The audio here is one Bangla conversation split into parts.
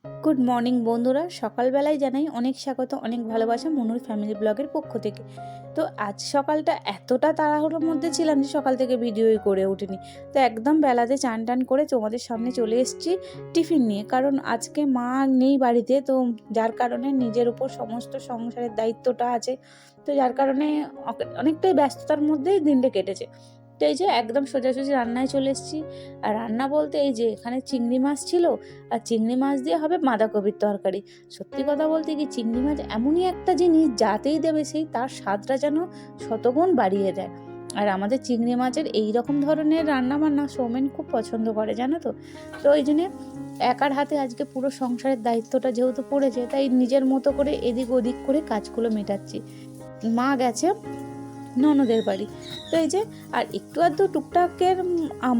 গুড মর্নিং বন্ধুরা, সকালবেলায় জানাই অনেক স্বাগত, অনেক ভালোবাসা মনুর ফ্যামিলি ব্লগের পক্ষ থেকে। তো আজ সকালটা এতটা তাড়াহুড়োর মধ্যে ছিলাম যে সকাল থেকে ভিডিওই করে উঠিনি। তো একদম বেলাতে চান টান করে তোমাদের সামনে চলে এসেছি টিফিন নিয়ে, কারণ আজকে মা নেই বাড়িতে, তো যার কারণে নিজের উপর সমস্ত সংসারের দায়িত্বটা আছে। তো যার কারণে অনেকটাই ব্যস্ততার মধ্যেই দিনটা কেটেছে। তো এই যে একদম সোজাসুজি রান্নায় চলে এসেছি। আর রান্না বলতে এই যে এখানে চিংড়ি মাছ ছিল, আর চিংড়ি মাছ দিয়ে হবে বাঁধাকপির তরকারি। সত্যি কথা বলতে কি, চিংড়ি মাছ এমনই একটা জিনিস, যাতেই দেবে সেই তার স্বাদটা যেন শতগুণ বাড়িয়ে দেয়। আর আমাদের চিংড়ি মাছের এই রকম ধরনের রান্না বান্না সৌমেন খুব পছন্দ করে, জানো তো। তো এই জন্যে একার হাতে আজকে পুরো সংসারের দায়িত্বটা যেহেতু পড়েছে, তাই নিজের মতো করে এদিক ওদিক করে কাজগুলো মেটাচ্ছি। মা গেছে ননদের বাড়ি। তো এই যে আর একটু আধটু টুকটাকের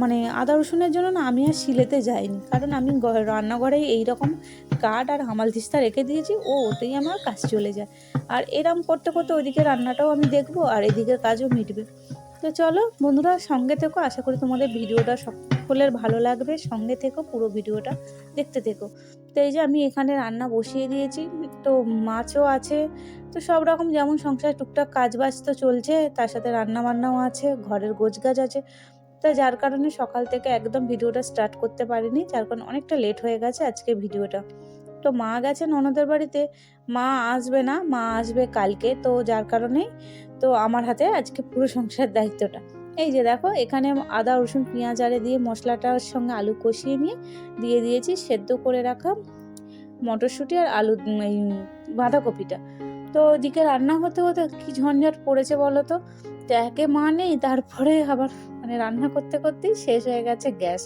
মানে আদা রসুনের জন্য না আমি আর শিলেতে যাইনি, কারণ আমি রান্নাঘরেই এইরকম কাঠ আর হামাল দিস্তা রেখে দিয়েছি, ওতেই আমার কাজ চলে যায়। আর এরম করতে করতে ওইদিকে রান্নাটাও আমি দেখবো আর এদিকের কাজও মিটবে। তো চলো বন্ধুরা, সঙ্গে থেকো, আশা করি তোমাদের ভিডিওটা সকলের ভালো লাগবে। সঙ্গে থেকো, পুরো ভিডিওটা দেখতে থেকো। তো এই যে আমি এখানে রান্না বসিয়ে দিয়েছি, তো মাছও আছে। তো সব রকম যেমন সংসারে টুকটাক কাজ বাজ তো চলছে, তার সাথে রান্না বান্নাও আছে, ঘরের গোছগাছ আছে। তো যার কারণে সকাল থেকে একদম ভিডিওটা স্টার্ট করতে পারিনি, যার কারণে অনেকটা লেট হয়ে গেছে আজকে ভিডিওটা। তো মা গেছে ননদের বাড়িতে, মা আসবে না, মা আসবে কালকে, তো যার কারণেই তো আমার হাতে আজকে পুরো সংসারের দায়িত্বটা। এই যে দেখো, এখানে আদা রসুন পেঁয়াজ আরে দিয়ে মশলাটার সঙ্গে আলু কষিয়ে নিয়ে দিয়ে দিয়েছি সেদ্ধ করে রাখা মটরশুঁটি আর আলু, এই বাঁধাকপিটা। তো ওদিকে রান্না হতে হতে কি ঝঞ্ঝাট পড়েছে বলো তো। তো একে মা নেই, তারপরে আবার মানে রান্না করতে করতেই শেষ হয়ে গেছে গ্যাস।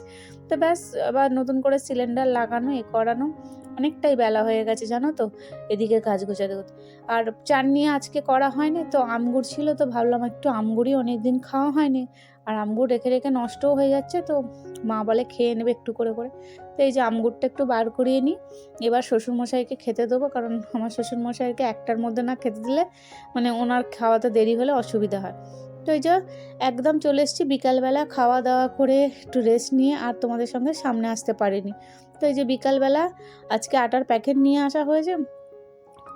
তো ব্যাস, আবার নতুন করে সিলিন্ডার লাগানো এ করানো, অনেকটাই বেলা হয়ে গেছে জানো তো এদিকে কাজ গোছাতে করতে। আর চাটনি আজকে করা হয়নি, তো আমগুড় ছিল, তো ভাবলাম একটু আমগুড়ি অনেকদিন খাওয়া হয়নি, আর আমগুড় রেখে রেখে নষ্টও হয়ে যাচ্ছে, তো মা বলে খেয়ে নেবে একটু করে করে। তো এই যে আমগুড়টা একটু বার করিয়ে নিই, এবার শ্বশুরমশাইকে খেতে দেবো, কারণ আমার শ্বশুরমশাইকে একটার মধ্যে না খেতে দিলে মানে ওনার খাওয়াতে দেরি হলে অসুবিধা হয়। তো এই যে একদম চলে এসেছি বিকালবেলা, খাওয়া দাওয়া করে একটু রেস্ট নিয়ে, আর তোমাদের সঙ্গে সামনে আসতে পারিনি। তো এই যে বিকালবেলা আজকে আটার প্যাকেট নিয়ে আসা হয়েছে,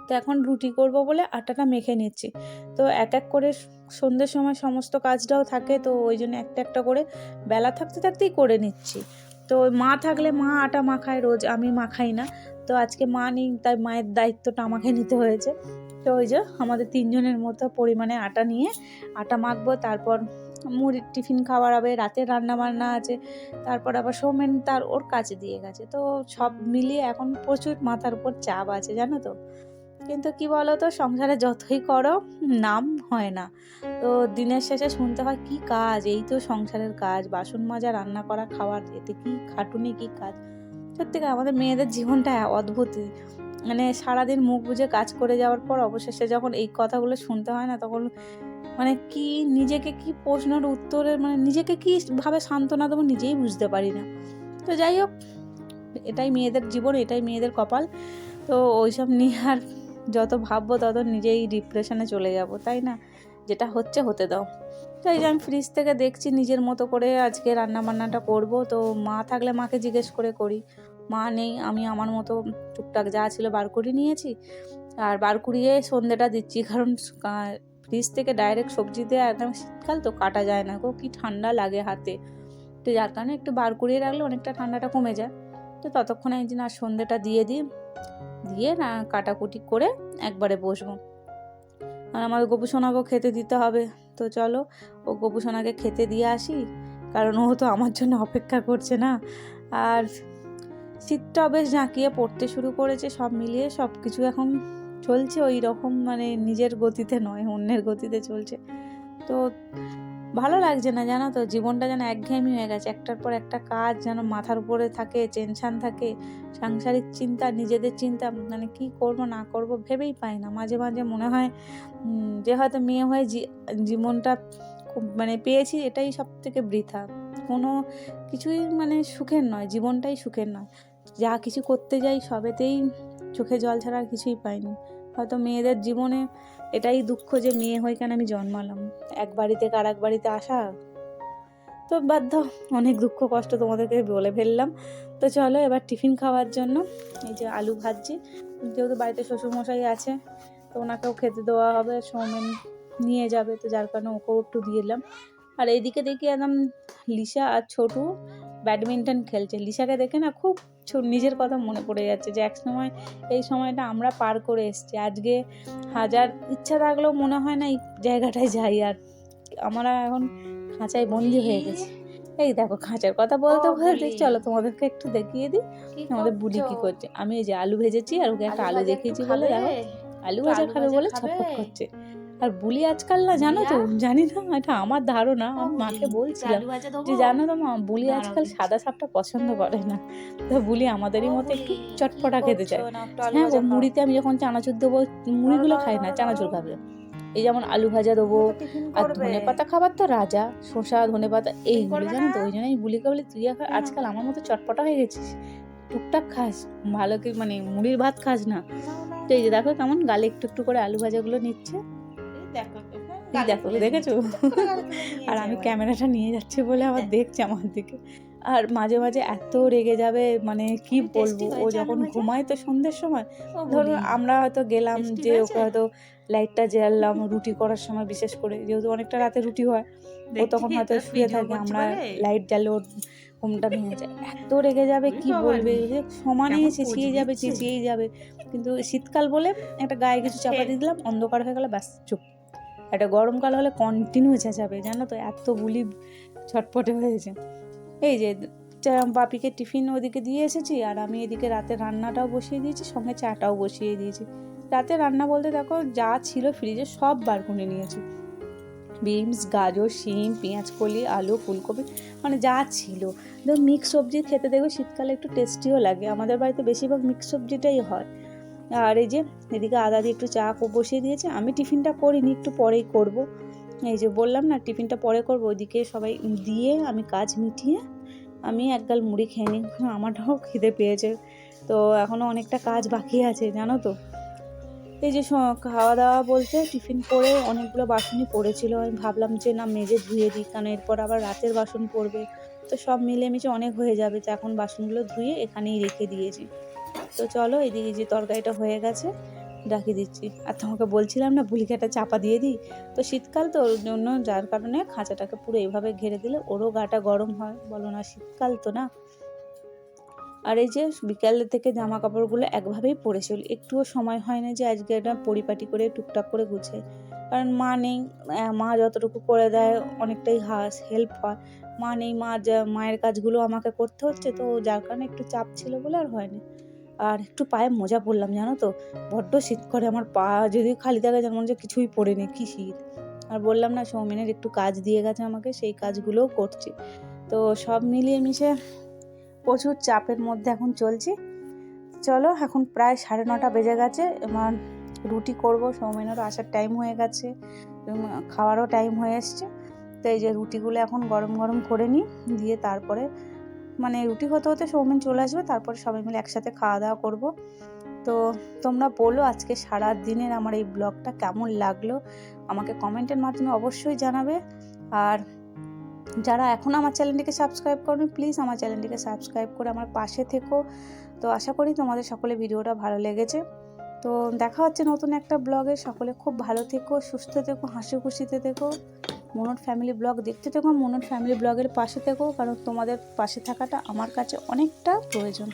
তো এখন রুটি করব বলে আটাটা মেখে নিচ্ছি। তো এক এক করে সন্ধ্যের সময় সমস্ত কাজটাও থাকে, তো ওই জন্য একটা একটা করে বেলা থাকতে থাকতেই করে নিচ্ছি। তো মা থাকলে মা আটা মাখায় রোজ, আমি মাখাই না। তো আজকে মা নেই, তাই মায়ের দায়িত্বটা আমাকে নিতে হয়েছে। তো ওই যে আমাদের তিনজনের মতো পরিমাণে আটা নিয়ে আটা মাখবো, তারপর মুড়ির টিফিন খাওয়ার হবে, রাতের রান্না বান্না আছে, তারপর আবার সৌমেন তার ওর কাজে দিয়ে গেছে। তো সব মিলিয়ে এখন প্রচুর মাথার উপর চাপ আছে, জানো তো। কিন্তু কি বলো তো, সংসারে যতই করো নাম হয় না। তো দিনের শেষে শুনতে হয় কি কাজ, এই তো সংসারের কাজ, বাসন মাজা, রান্না করা, খাওয়ার, এতে কি খাটুনি, কি কাজ। সত্যিকার আমাদের মেয়েদের জীবনটা অদ্ভুতই। মানে সারাদিন মুখ বুজে কাজ করে যাওয়ার পর অবশেষে যখন এই কথাগুলো শুনতে হয় না, তখন মানে কি নিজেকে কি প্রশ্নের উত্তরের মানে নিজেকে কি ভাবে সান্ত্বনা দেবো নিজেই বুঝতে পারি না। তো যাই হোক, এটাই মেয়েদের জীবন, এটাই মেয়েদের কপাল। তো ওইসব নিয়ে আর যত ভাববো তত নিজেই ডিপ্রেশনে চলে যাব, তাই না। যেটা হচ্ছে হতে দাও। তো এই যে আমি ফ্রিজ থেকে দেখছি নিজের মতো করে আজকে রান্না বান্নাটা করব। তো মা থাকলে মাকে জিজ্ঞেস করে করি, মা নেই, আমি আমার মতো টুকটাক যা ছিল বার করে নিয়েছি, আর বার করিয়ে সন্ধ্যেটা দিচ্ছি, কারণ ফ্রিজ থেকে ডাইরেক্ট সবজি দেওয়া, একদম শীতকাল তো কাটা যায় না গো, কি ঠান্ডা লাগে হাতে। তো যার কারণে একটু বার করিয়ে রাখলে অনেকটা ঠান্ডাটা কমে যায়। তো ততক্ষণে এই যে না সন্ধ্যেটা দিয়ে দিই, দিয়ে না কাটাকুটি করে একবারে বসবো। আর আমার গোপুসোনাকেও খেতে দিতে হবে। তো চলো ও গোপুসোনাকে খেতে দিয়ে আসি, কারণ ও তো আমার জন্য অপেক্ষা করছে না। আর শীতটাও বেশ ঝাঁকিয়ে পড়তে শুরু করেছে, সব মিলিয়ে সব কিছু এখন চলছে ওই রকম, মানে নিজের গতিতে নয়, অন্যের গতিতে চলছে। তো ভালো লাগছে না, জানো তো, জীবনটা যেন একঘেয়েমি হয়ে গেছে, একটার পর একটা কাজ যেন মাথার উপরে থাকে, টেনশান থাকে, সাংসারিক চিন্তা, নিজেদের চিন্তা, মানে কি করব না করব ভেবেই পাই না। মাঝে মাঝে মনে হয় যে হয়তো মেয়ে হয়ে জীবনটা খুব মানে পেয়েছি, এটাই সব থেকে বৃথা, কোনো কিছুই মানে সুখের নয়, জীবনটাই সুখের নয়। যা কিছু করতে যাই সবেতেই চোখে জল ছাড়া আর কিছুই পাইনি। হয়তো মেয়েদের জীবনে এটাই দুঃখ যে মেয়ে হয়ে কেন আমি জন্মালাম, এক বাড়ি থেকে আর এক বাড়িতে আসা, তো বাদ দাও, অনেক দুঃখ কষ্ট তোমাদেরকে বলে ফেললাম। তো চলো এবার টিফিন খাওয়ার জন্য এই যে আলু ভাজছি, যেহেতু বাড়িতে শ্বশুরমশাই আছে তো ওনাকেও খেতে দেওয়া হবে, সৌমেন নিয়ে যাবে, তো যার কারণে ওকেও একটু দিয়ে দিলাম। আর এইদিকে দেখি একদম লিসা আর ছোটু ব্যাডমিন্টন খেলছে। লিসাকে দেখে না খুব নিজের কথা মনে পড়ে যাচ্ছে যে এক সময় এই সময়টা আমরা পার করে এসেছি। আজকে হাজার ইচ্ছা থাকলেও মনে হয় না এই জায়গাটায় যাই, আর আমরা এখন খাঁচায় বন্দি হয়ে গেছি। এই দেখো খাঁচার কথা বলতে বলতে চলো তোমাদেরকে একটু দেখিয়ে দিই আমাদের বুলি কি করছে। আমি এই যে আলু ভেজেছি আর ওকে একটা আলু দেখিয়েছি বলে দেখো আলু ভাজা খাবে বলে ছটফট করছে। আর বুলি আজকাল না জানো তো, জানি না এটা আমার ধারণা, আমি মাকে বলছিলাম যে জানো তো মা, বুলি আজকাল সাদা সাপটা পছন্দ করে না, তো বুলি আমাদেরই মতো একটু চটপটা খেতে চায়। হ্যাঁ ও মুড়িতে আমি যখন চানাচুর দেবো মুড়িগুলো খায় না, চানাচুর খাবে। এই যেমন আলু ভাজা দেবো, আর ধনে পাতা খাবার তো রাজা, শসা ধনে পাতা এইগুলো জানো তো। ওই জন্য আমি বুলিকে বলি তুই আজকাল আমার মতো চটপটা হয়ে গেছিস, টুকটাক খাস, ভালো কি মানে মুড়ির ভাত খাস না। তো এই যে দেখো কেমন গালে একটু একটু করে আলু ভাজাগুলো নিচ্ছে, দেখো দেখেছো। আর আমি ক্যামেরাটা নিয়ে যাচ্ছি বলে আবার দেখছে আমার দিকে। আর মাঝে মাঝে এত রেগে যাবে, মানে কি বলবো, ও যখন ঘুমায় তো সন্ধ্যের সময়, ধরুন আমরা হয়তো গেলাম যে ওকে হয়তো লাইটটা জ্বাললাম রুটি করার সময়, বিশেষ করে যেহেতু অনেকটা রাতে রুটি হয়, ও তখন হয়তো শুয়ে থাকে, আমরা লাইট জ্বালে ওর ঘুমটা ভেঙে যায়। এত রেগে যাবে কি বলবে, সমানেই চেঁচিয়ে যাবে চেঁচিয়েই যাবে। কিন্তু শীতকাল বলে একটা গায়ে কিছু চাপা দিয়ে দিলাম, অন্ধকার হয়ে গেলে ব্যাস চুপ। একটা গরমকাল হলে কন্টিনিউ চেঁচাবে, জানো তো, এত বুলি ছটপটে হয়েছে। এই যে বাপিকে টিফিন ওদিকে দিয়ে এসেছি, আর আমি এদিকে রাতে রান্নাটাও বসিয়ে দিয়েছি, সঙ্গে চাটাও বসিয়ে দিয়েছি। রাতে রান্না বলতে দেখো যা ছিল ফ্রিজে সব বার করে নিয়েছি, বিনস, গাজর, শিম, পেঁয়াজকলি, আলু, ফুলকপি, মানে যা ছিল। দেখো মিক্স সবজি খেতে দেখো শীতকালে একটু টেস্টিও লাগে, আমাদের বাড়িতে বেশিরভাগ মিক্স সবজিটাই হয়। আর এই যে এদিকে আদা দিয়ে একটু চা বসিয়ে দিয়েছে, আমি টিফিনটা করিনি, একটু পরেই করব। এই যে বললাম না টিফিনটা পরে করব, ওইদিকে সবাই দিয়ে আমি কাজ মিটিয়ে আমি এক গাল মুড়ি খেয়ে নিই, আমারটাও খিদে পেয়েছে। তো এখনও অনেকটা কাজ বাকি আছে জানো তো। এই যে খাওয়া দাওয়া বলতে টিফিন করে অনেকগুলো বাসনই পড়েছিল, আমি ভাবলাম যে না মেজে ধুয়ে দিই, কারণ এরপর আবার রাতের বাসন পড়বে, তো সব মিলেমিশে অনেক হয়ে যাবে। তো এখন বাসনগুলো ধুয়ে এখানেই রেখে দিয়েছি। তো চলো এদিকে যে তরকারিটা হয়ে গেছে রাখিয়ে দিচ্ছি। আর তোমাকে বলছিলাম না বুলিকে একটা চাপা দিয়ে দিই, তো শীতকাল তো ওর জন্য, যার কারণে খাঁচাটাকে পুরো এইভাবে ঘিরে দিলে ওরও গাটা গরম হয়, বলো না, শীতকাল তো না। আর এই যে বিকাল থেকে জামা কাপড়গুলো একভাবেই পরেছিল, একটুও সময় হয় না যে আজকে এটা পরিপাটি করে টুকটাক করে গুছাই, কারণ মা নেই। মা যতটুকু করে দেয় অনেকটাই হেল্প হয়, মা নেই, মায়ের কাজগুলো আমাকে করতে হচ্ছে, তো যার কারণে একটু চাপ ছিল বলে আর হয়নি। আর একটু পায়ে মোজা পরলাম জানো তো, বড্ড শীত করে আমার পা, যদি খালি থাকে যেমন যে কিছুই পরিনি, কি শীত। আর বললাম না সৌমেনের একটু কাজ দিয়ে গেছে আমাকে, সেই কাজগুলোও করছি। তো সব মিলিয়ে মিশে প্রচুর চাপের মধ্যে এখন চলছি। চলো এখন প্রায় 9:30 বেজে গেছে, এবার রুটি করব, সৌমেনেরও আসার টাইম হয়ে গেছে, খাওয়ারও টাইম হয়ে এসছে। তো এই যে রুটিগুলো এখন গরম গরম করে নিই, দিয়ে তারপরে মানে রুটি হতে হতে সৌমেন চলে আসবে, তারপরে সবাই মিলে একসাথে খাওয়া দাওয়া করব। তো তোমরা বলো আজকে সারা দিনের আমার এই ব্লগটা কেমন লাগলো, আমাকে কমেন্টের মাধ্যমে অবশ্যই জানাবে। আর যারা এখনও আমার চ্যানেলটিকে সাবস্ক্রাইব করবে প্লিজ আমার চ্যানেলটিকে সাবস্ক্রাইব করে আমার পাশে থেকো। তো আশা করি তোমাদের সকলে ভিডিওটা ভালো লেগেছে। তো দেখা হচ্ছে নতুন একটা ব্লগে, সকলে খুব ভালো থেকো, সুস্থ থেকো, হাসি খুশিতে থেকো, মনোর ফ্যামিলি ব্লগ দেখতে থেকো, মনোর ফ্যামিলি ব্লগের পাশে থেকো, কারণ তোমাদের পাশে থাকাটা আমার কাছে অনেকটা প্রয়োজন।